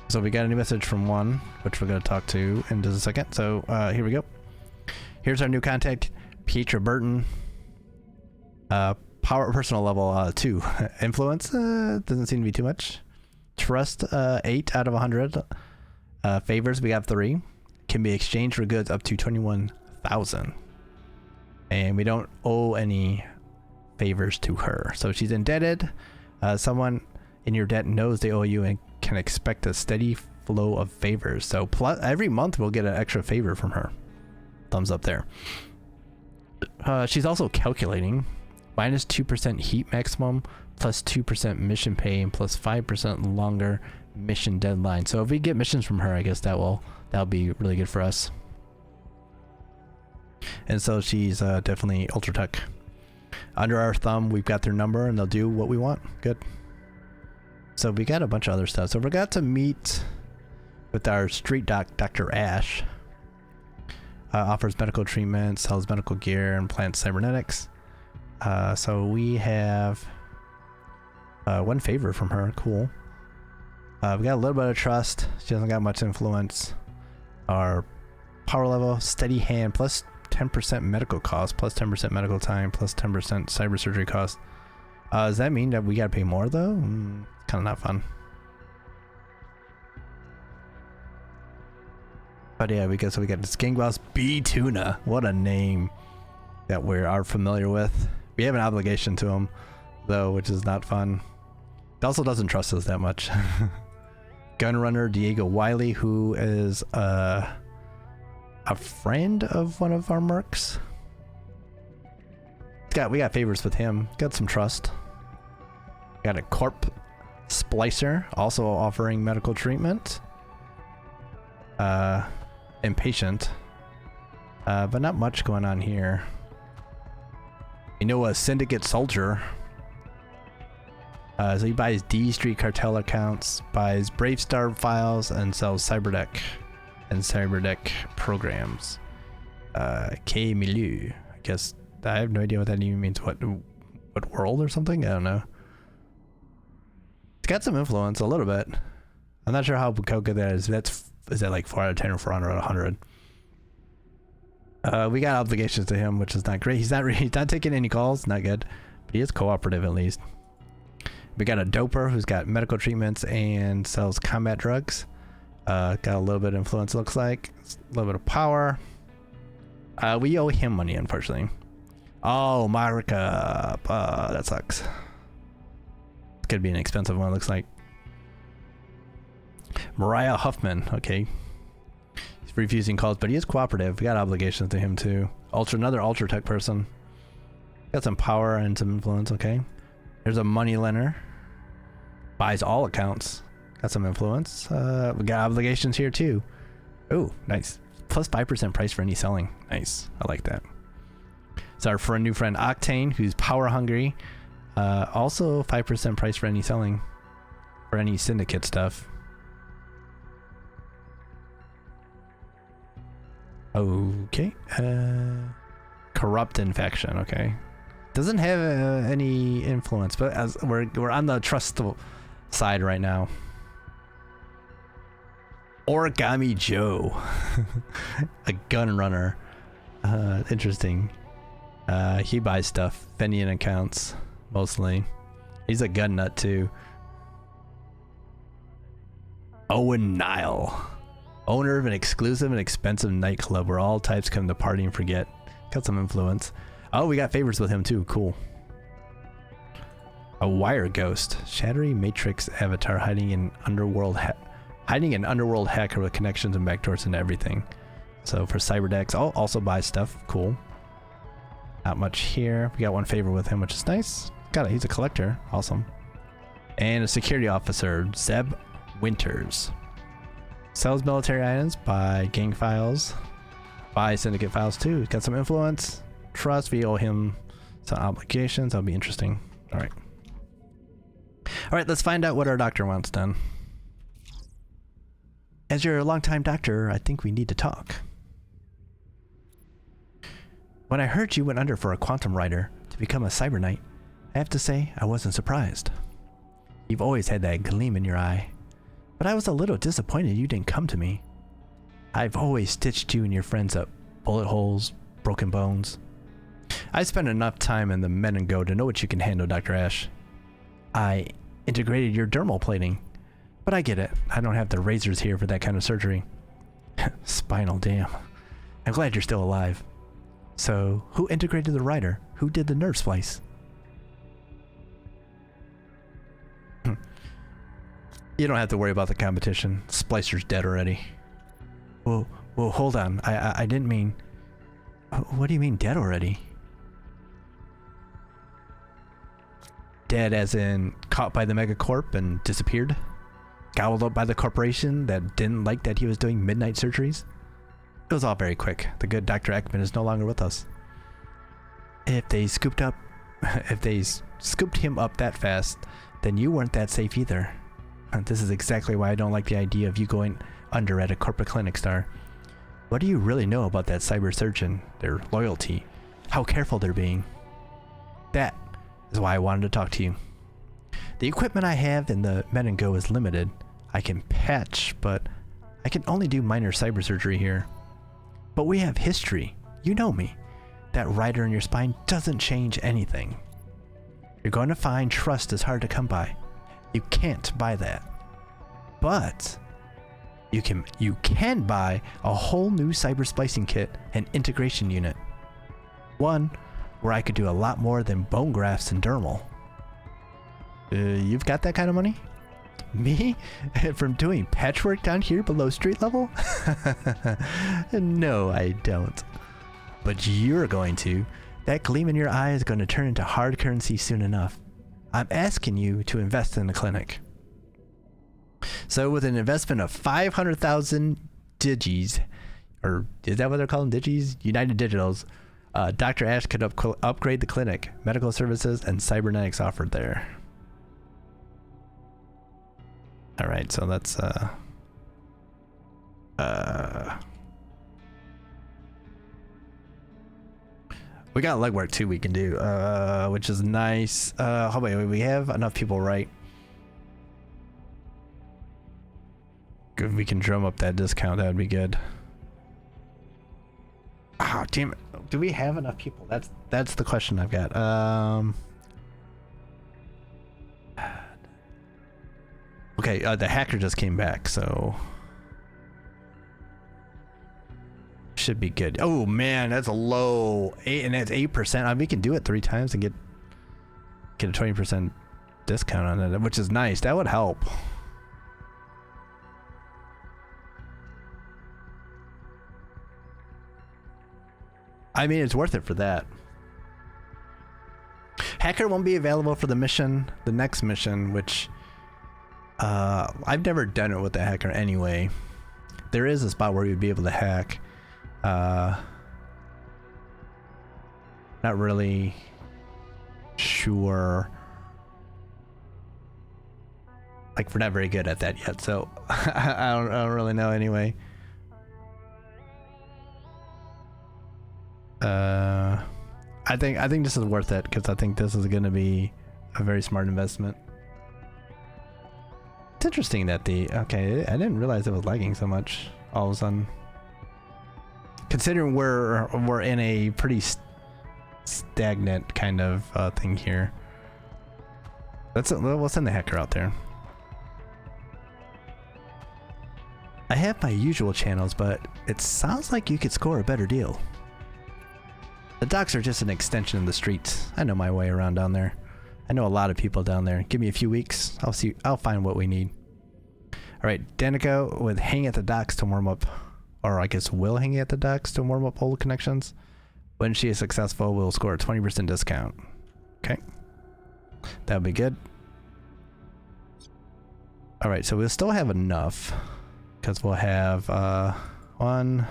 So we got a new message from one, which we're gonna talk to in just a second. So here we go. Here's our new contact, Pietro Burton. Power personal level 2. Influence doesn't seem to be too much. Trust 8 out of 100. Favors we have 3. Can be exchanged for goods up to 21,000. And we don't owe any favors to her, so she's indebted. Someone in your debt knows they owe you and can expect a steady flow of favors. So plus, every month we'll get an extra favor from her. Thumbs up there. She's also calculating. Minus 2% heat maximum, plus 2% mission pay, and plus 5% longer mission deadline. So if we get missions from her, I guess that'll be really good for us. And so she's definitely ultra tech. Under our thumb, we've got their number, and they'll do what we want. Good. So we got a bunch of other stuff. So we got to meet with our street doc, Dr. Ash. Offers medical treatment, sells medical gear, and plants cybernetics. So we have one favor from her. Cool. We got a little bit of trust. She doesn't got much influence. Our power level, steady hand, plus 10% medical cost, plus 10% medical time, plus 10% cyber surgery cost. Does that mean that we gotta pay more though? Kind of not fun. But yeah, we got this Gang Boss B Tuna. What a name that we are familiar with. We have an obligation to him though, which is not fun. He also doesn't trust us that much. Gunrunner Diego Wiley, who is a friend of one of our mercs. We got favors with him. Got some trust. Got a Corp Splicer, also offering medical treatment. Impatient. But not much going on here. You know, a Syndicate Soldier. So he buys D Street Cartel accounts, buys Brave Star files, and sells Cyberdeck and Cyberdeck programs. K Milieu. I guess I have no idea what that even means. What world or something? I don't know. It's got some influence a little bit. I'm not sure how good that is. Is that like 4 out of 10 or 4 out of 100? We got obligations to him, which is not great. He's not taking any calls. Not good. But he is cooperative at least. We got a doper who's got medical treatments and sells combat drugs. Got a little bit of influence, looks like. A little bit of power. We owe him money, unfortunately. Oh, markup. That sucks. It's gonna be an expensive one, looks like. Mariah Huffman. Okay. He's refusing calls, but he is cooperative. We got obligations to him too. Another ultra tech person. Got some power and some influence. Okay. There's a money lender. Buys all accounts. Got some influence. We got obligations here too. Oh, nice. Plus 5% price for any selling. Nice. I like that. It's our new friend Octane, who's power hungry. Also 5% price for any selling. For any syndicate stuff. Okay. Corrupt infection. Okay. Doesn't have any influence, but as we're on the trustable side right now. Origami Joe, a gun runner. Interesting. He buys stuff, Fenian accounts mostly. He's a gun nut too. Owen Nile, owner of an exclusive and expensive nightclub where all types come to party and forget. Got some influence. Oh, we got favors with him too. Cool. A wire ghost, shattering matrix avatar hiding in underworld hacker with connections and backdoors into everything. So for Cyberdecks, I'll also buy stuff. Cool. Not much here. We got one favor with him, which is nice. Got it. He's a collector. Awesome. And a security officer, Zeb Winters. Sells military items, buy gang files, buy syndicate files too. He's got some influence. Trust, we owe him some obligations. That'll be interesting. All right. All right, let's find out what our doctor wants done. As your longtime doctor, I think we need to talk. When I heard you went under for a quantum rider to become a cyber knight, I have to say I wasn't surprised. You've always had that gleam in your eye, but I was a little disappointed you didn't come to me. I've always stitched you and your friends up, bullet holes, broken bones. I spent enough time in the Men and Go to know what you can handle, Dr. Ash. I integrated your dermal plating, but I get it. I don't have the razors here for that kind of surgery. Spinal, damn. I'm glad you're still alive. So, who integrated the rider? Who did the nerve splice? You don't have to worry about the competition. Splicer's dead already. Whoa, hold on. I didn't mean... What do you mean dead already? Dead as in caught by the megacorp and disappeared? Gobbled up by the corporation that didn't like that he was doing midnight surgeries? It was all very quick. The good Dr. Ekman is no longer with us. If they scooped him up that fast, then you weren't that safe either. This is exactly why I don't like the idea of you going under at a corporate clinic, Star. What do you really know about that cyber surgeon, their loyalty, how careful they're being? That is why I wanted to talk to you. The equipment I have in the Med and Go is limited. I can patch, but I can only do minor cyber surgery here. But we have history. You know me. That rider in your spine doesn't change anything. You're going to find trust is hard to come by. You can't buy that. But you can buy a whole new cyber splicing kit and integration unit. One where I could do a lot more than bone grafts and dermal. You've got that kind of money? Me? From doing patchwork down here below street level? No, I don't. But you're going to. That gleam in your eye is going to turn into hard currency soon enough. I'm asking you to invest in the clinic. So with an investment of 500,000 digis, or is that what they're calling digis? United Digitals, Dr. Ash could upgrade the clinic, medical services, and cybernetics offered there. Alright, so that's we got legwork too we can do, which is nice. Wait, we have enough people, right? If we can drum up that discount, that would be good. Ah, damn it. Do we have enough people? That's the question I've got. Okay, the hacker just came back, so should be good. Oh man, that's a low 8, and that's 8%. I mean, we can do it 3 times and get a 20% discount on it, which is nice. That would help. I mean, it's worth it for that. Hacker won't be available for the mission, the next mission, which I've never done it with the hacker anyway. There is a spot where you'd be able to hack. Not really sure. Like, we're not very good at that yet, so I don't really know anyway. I think this is worth it, because I think this is going to be a very smart investment. It's interesting that okay, I didn't realize it was lagging so much all of a sudden. Considering we're in a pretty stagnant kind of thing here. We'll send the hacker out there. I have my usual channels, but it sounds like you could score a better deal. The docks are just an extension of the streets. I know my way around down there. I know a lot of people down there. Give me a few weeks. I'll find what we need. Alright, Danica with hang at the docks to warm up, or I guess will hang at the docks to warm up old connections. When she is successful, we'll score a 20% discount. Okay. That would be good. Alright, so we'll still have enough, because we'll have 1,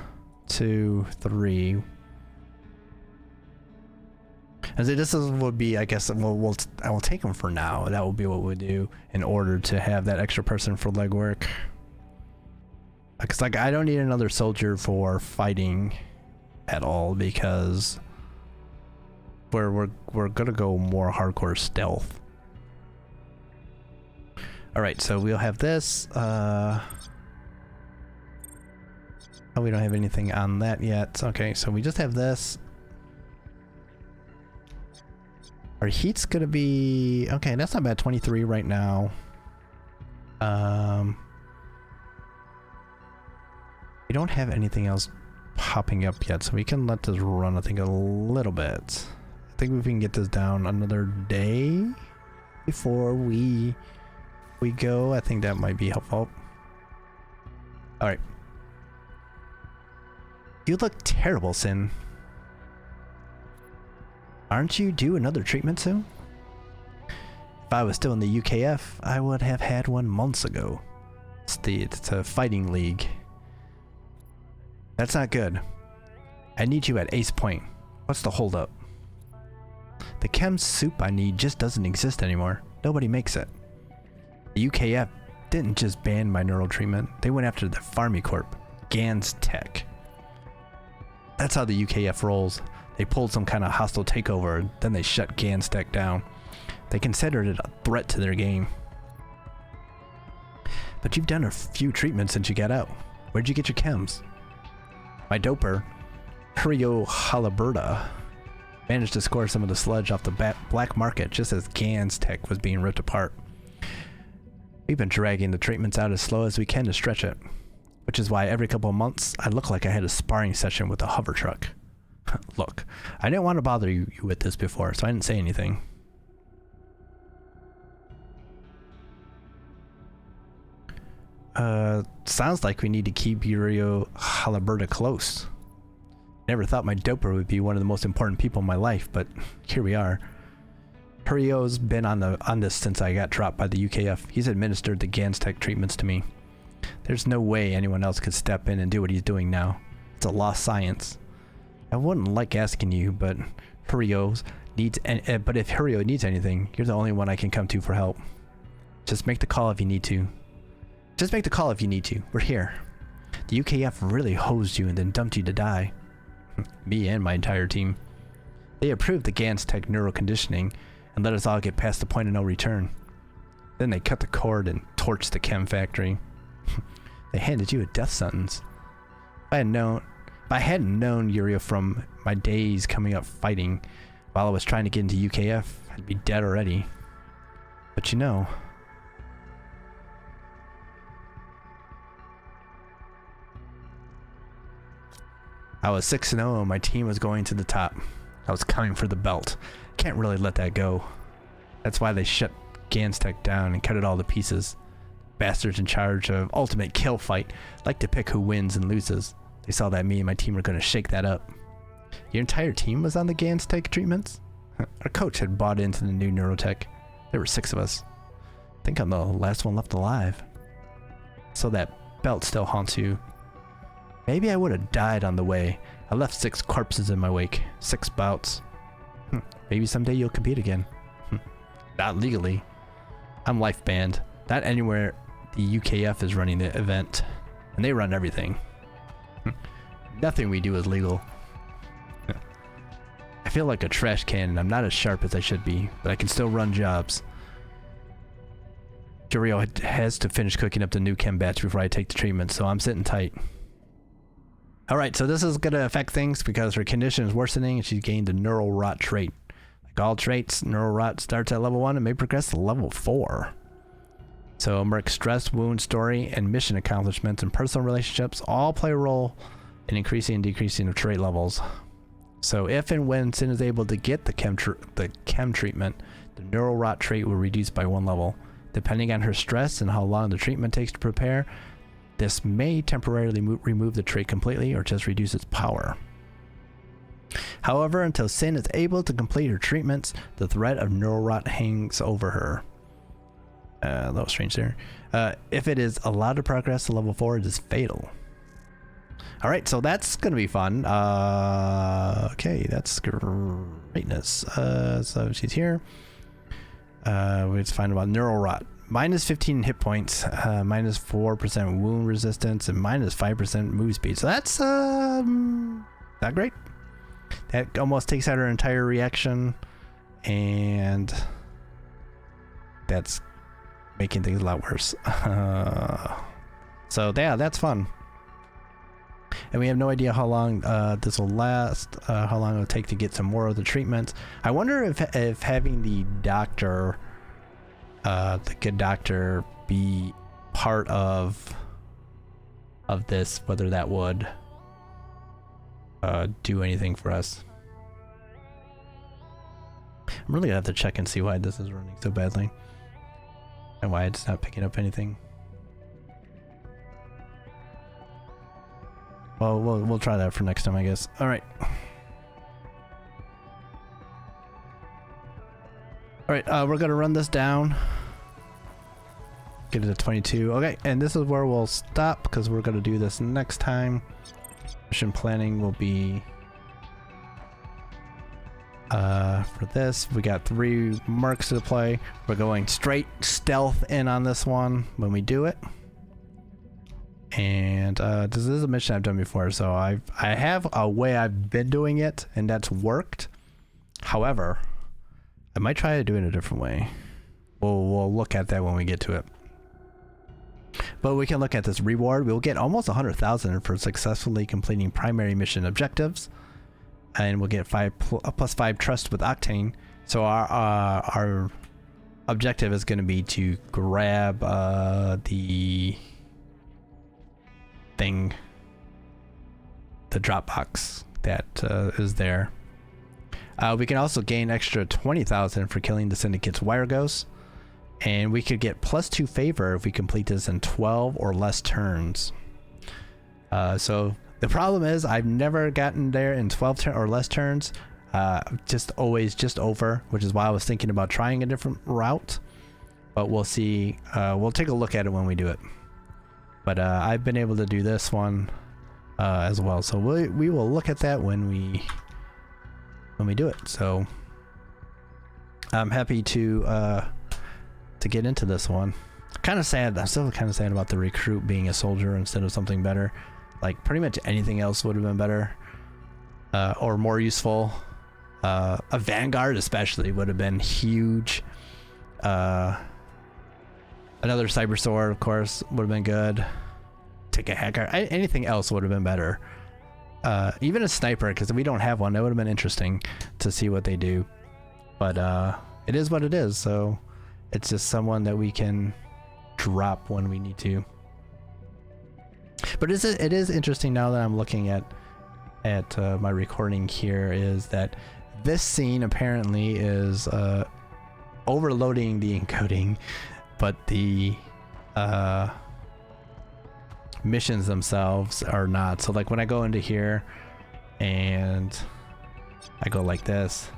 2, 3. And so this would be, I guess, I will take them for now. That will be what we do in order to have that extra person for legwork. Because like I don't need another soldier for fighting at all, because we're gonna go more hardcore stealth. All right, so we'll have this. Oh, we don't have anything on that yet. Okay, so we just have this. Our heat's gonna be okay. That's not bad. 23 right now. We don't have anything else popping up yet, so we can let this run. I think a little bit. I think we can get this down another day before we we go. I think that might be helpful. Alright. You look terrible, Sin. Aren't you due another treatment soon? If I was still in the UKF, I would have had one months ago. It's a fighting league. That's not good. I need you at Ace Point. What's the holdup? The chem soup I need just doesn't exist anymore. Nobody makes it. The UKF didn't just ban my neural treatment. They went after the Farmy Corp, Gans Tech. That's how the UKF rolls. They pulled some kind of hostile takeover, then they shut Gans Tech down. They considered it a threat to their game. But you've done a few treatments since you got out. Where'd you get your chems? My doper, Curio Haliburda, managed to score some of the sludge off the black market just as Gans Tech was being ripped apart. We've been dragging the treatments out as slow as we can to stretch it, which is why every couple of months I look like I had a sparring session with a hover truck. Look, I didn't want to bother you with this before, so I didn't say anything. Sounds like we need to keep Curio Haliburda close. Never thought my doper would be one of the most important people in my life, but here we are. Curio's been on this since I got dropped by the UKF. He's administered the Gans Tech treatments to me. There's no way anyone else could step in and do what he's doing now. It's a lost science. I wouldn't like asking you, but if Curio needs anything, you're the only one I can come to for help. Just make the call if you need to. Just make the call if you need to. We're here. The UKF really hosed you and then dumped you to die. Me and my entire team. They approved the Gans Tech neural conditioning and let us all get past the point of no return. Then they cut the cord and torched the chem factory. They handed you a death sentence. If I hadn't known Curio from my days coming up fighting while I was trying to get into UKF, I'd be dead already. But you know, I was 6-0 and my team was going to the top. I was coming for the belt. Can't really let that go. That's why they shut Gans Tech down and cut it all to pieces. Bastards in charge of ultimate kill fight like to pick who wins and loses. They saw that me and my team were going to shake that up. Your entire team was on the Gans Tech treatments? Our coach had bought into the new neurotech. There were 6 of us. I think I'm the last one left alive. So that belt still haunts you. Maybe I would have died on the way. I left 6 corpses in my wake. 6 bouts. Maybe someday you'll compete again. Not legally. I'm life banned. Not anywhere the UKF is running the event. And they run everything. Nothing we do is legal. I feel like a trash can and I'm not as sharp as I should be, but I can still run jobs. Curio has to finish cooking up the new chem batch before I take the treatment, so I'm sitting tight. Alright, so this is going to affect things because her condition is worsening and she's gained a neural rot trait. Like all traits, neural rot starts at level 1 and may progress to level 4. So Merc's stress, wound, story, and mission accomplishments and personal relationships all play a role in increasing and decreasing of trait levels. So if and when Sin is able to get the chem treatment, the neural rot trait will reduce by 1 level. Depending on her stress and how long the treatment takes to prepare, this may temporarily remove the trait completely or just reduce its power. However, until Sin is able to complete her treatments, the threat of neural rot hangs over her. A little strange there. If it is allowed to progress to level 4, it is fatal. Alright, so that's gonna be fun. Okay, that's greatness. So she's here. Let's find about neural rot. Minus 15 hit points, minus 4% wound resistance, and minus 5% move speed. So that's not great. That almost takes out her entire reaction, and that's making things a lot worse. So yeah, that's fun. And we have no idea how long this will last, how long it'll take to get some more of the treatments. I wonder if having the doctor, the good doctor, be part of this, whether that would do anything for us. I'm really gonna have to check and see why this is running so badly. And why it's not picking up anything. Well, we'll try that for next time, I guess. All right. All right, we're gonna run this down. Get it to 22. Okay, and this is where we'll stop because we're gonna do this next time. Mission planning will be for this. We got 3 marks to play. We're going straight stealth in on this one when we do it. And this is a mission I've done before, so I have a way I've been doing it, and that's worked. However, I might try to do it a different way. We'll look at that when we get to it. But we can look at this reward. We'll get almost 100,000 for successfully completing primary mission objectives, and we'll get plus 5 trust with Octane. So our objective is going to be to grab the thing, the drop box that is there. We can also gain extra 20,000 for killing the Syndicate's wire ghosts, and we could get plus 2 favor if we complete this in 12 or less turns. So the problem is I've never gotten there in 12 or less turns, just always just over, which is why I was thinking about trying a different route, but we'll see. We'll take a look at it when we do it. But I've been able to do this one as well, so we will look at that when we do it. So I'm happy to get into this one. Kind of sad. I'm still kind of sad about the recruit being a soldier instead of something better. Like pretty much anything else would have been better or more useful. A Vanguard especially would have been huge. Another Cybersword, of course, would have been good. Take a hacker. Anything else would have been better. Even a sniper, because we don't have one. That would have been interesting to see what they do. But it is what it is. So it's just someone that we can drop when we need to. But it is interesting now that I'm looking at my recording here, is that this scene apparently is overloading the encoding, but the missions themselves are not. So like when I go into here and I go like this,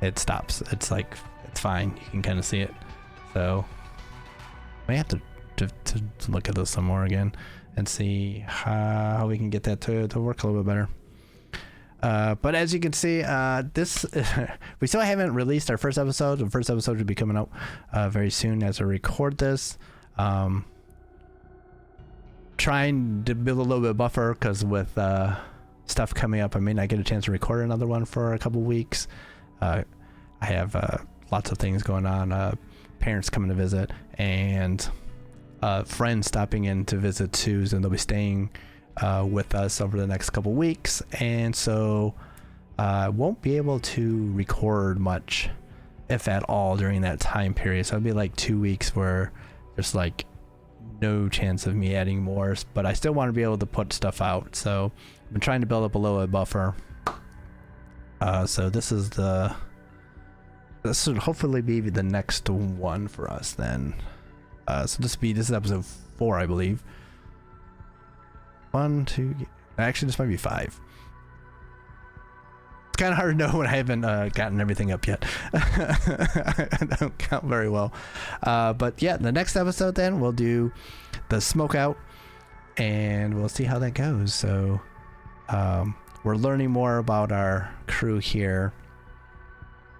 it stops. It's like, it's fine. You can kind of see it. So I may have to look at this some more again and see how we can get that to work a little bit better. But as you can see, this we still haven't released our first episode. The first episode will be coming out very soon as I record this. Trying to build a little bit of buffer because with stuff coming up, I may not get a chance to record another one for a couple weeks. I have lots of things going on. Parents coming to visit, and friends stopping in to visit too, and they'll be staying with us over the next couple weeks, and so I won't be able to record much, if at all, during that time period. So it'll be like 2 weeks where there's like no chance of me adding more, but I still want to be able to put stuff out. So I've been trying to build up a little buffer. So this should hopefully be the next one for us then. So this is episode 4, I believe. 1, 2, actually this might be 5. It's kind of hard to know when I haven't gotten everything up yet. I don't count very well. But yeah, the next episode then we'll do the smoke out, and we'll see how that goes. So we're learning more about our crew here.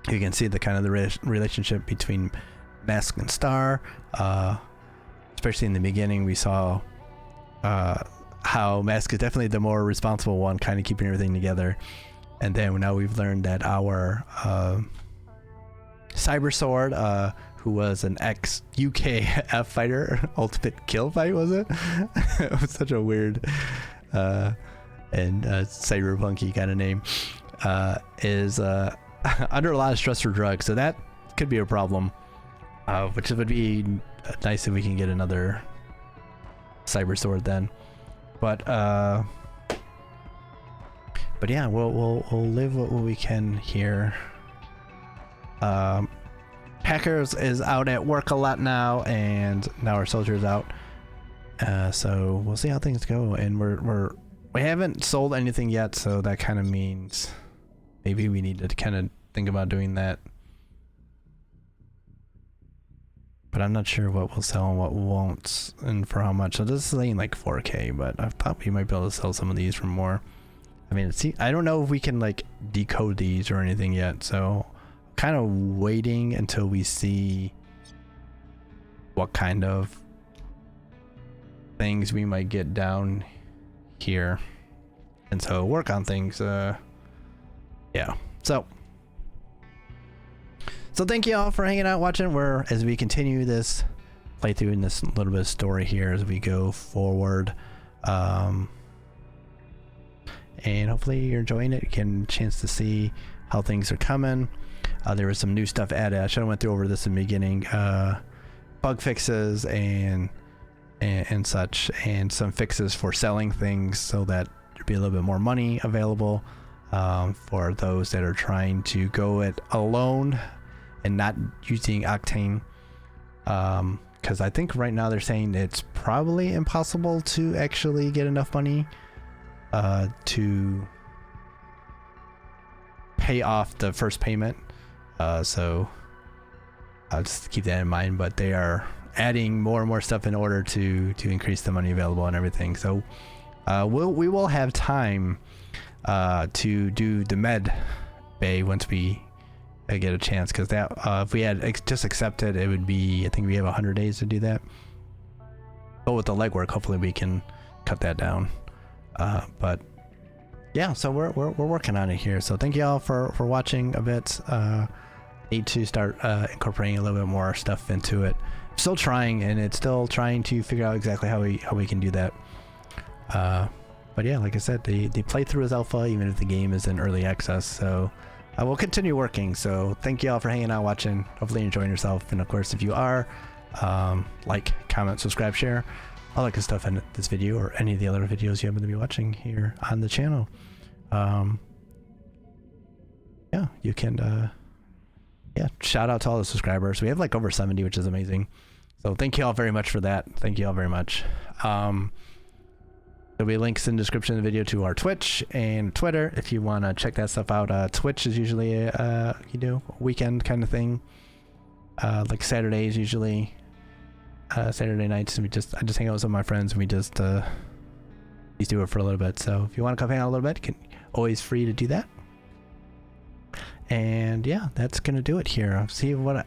You can see the kind of the relationship between Mask and Star. Especially in the beginning, we saw how Mask is definitely the more responsible one, kind of keeping everything together. And then now we've learned that our Cybersword, who was an ex-UKF fighter, ultimate kill fight, was it? It was such a weird and cyberpunky kind of name, is under a lot of stress for drugs, so that could be a problem, which would be nice if we can get another Cybersword then. But yeah, we'll live what we can here. Have hackers is out at work a lot now, and now our soldier's out. So we'll see how things go. And we haven't sold anything yet, so that kind of means maybe we need to kind of think about doing that. But I'm not sure what we'll sell and what won't, and for how much. So this is saying like 4K, but I thought we might be able to sell some of these for more. I mean, I don't know if we can like decode these or anything yet, so kind of waiting until we see what kind of things we might get down here, and so work on things. Yeah. So thank you all for hanging out, watching. As we continue this playthrough and this little bit of story here as we go forward, and hopefully you're enjoying it, getting a chance to see how things are coming. There was some new stuff added. I should have went through over this in the beginning. Bug fixes and such, and some fixes for selling things so that there'd be a little bit more money available for those that are trying to go it alone and not using Octane, because I think right now they're saying it's probably impossible to actually get enough money to pay off the first payment. So I'll just keep that in mind, but they are adding more and more stuff in order to increase the money available and everything. So we will have time to do the med bay once we get a chance, because that if we had just accepted, it would be, I think we have 100 days to do that, but with the legwork hopefully we can cut that down. But yeah, so we're working on it here. So thank you all for watching a bit. Need to start incorporating a little bit more stuff into it. Still trying, and it's still trying to figure out exactly how we can do that. But yeah, like I said, the playthrough is alpha, even if the game is in early access. So I will continue working. So thank you all for hanging out, watching. Hopefully you're enjoying yourself. And of course, if you are, like, comment, subscribe, share, all that good stuff in this video or any of the other videos you happen to be watching here on the channel. Yeah, you can, yeah, shout out to all the subscribers. We have like over 70, which is amazing. So thank you all very much for that. Thank you all very much. There'll be links in the description of the video to our Twitch and Twitter if you want to check that stuff out. Twitch is usually a weekend kind of thing. Like Saturdays usually. Saturday nights, and I just hang out with some of my friends, and we just do it for a little bit. So if you want to come hang out a little bit, always free to do that. And yeah, that's gonna do it here. I'll see what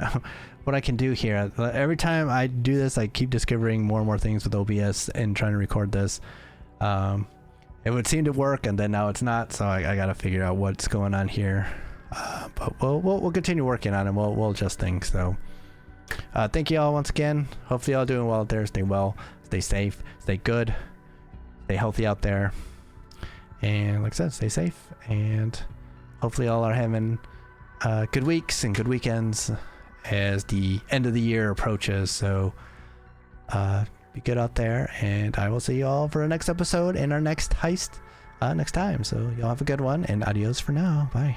I can do here. Every time I do this, I keep discovering more and more things with OBS and trying to record this. It would seem to work, and then now it's not. So I gotta figure out what's going on here. But we'll continue working on it. We'll adjust things. So thank you all once again. Hopefully y'all doing well out there. Stay well, stay safe, stay good, stay healthy out there. And like I said, stay safe, and hopefully y'all are having good weeks and good weekends as the end of the year approaches. So be good out there, and I will see you all for the next episode and our next heist next time. So y'all have a good one, and adios for now. Bye.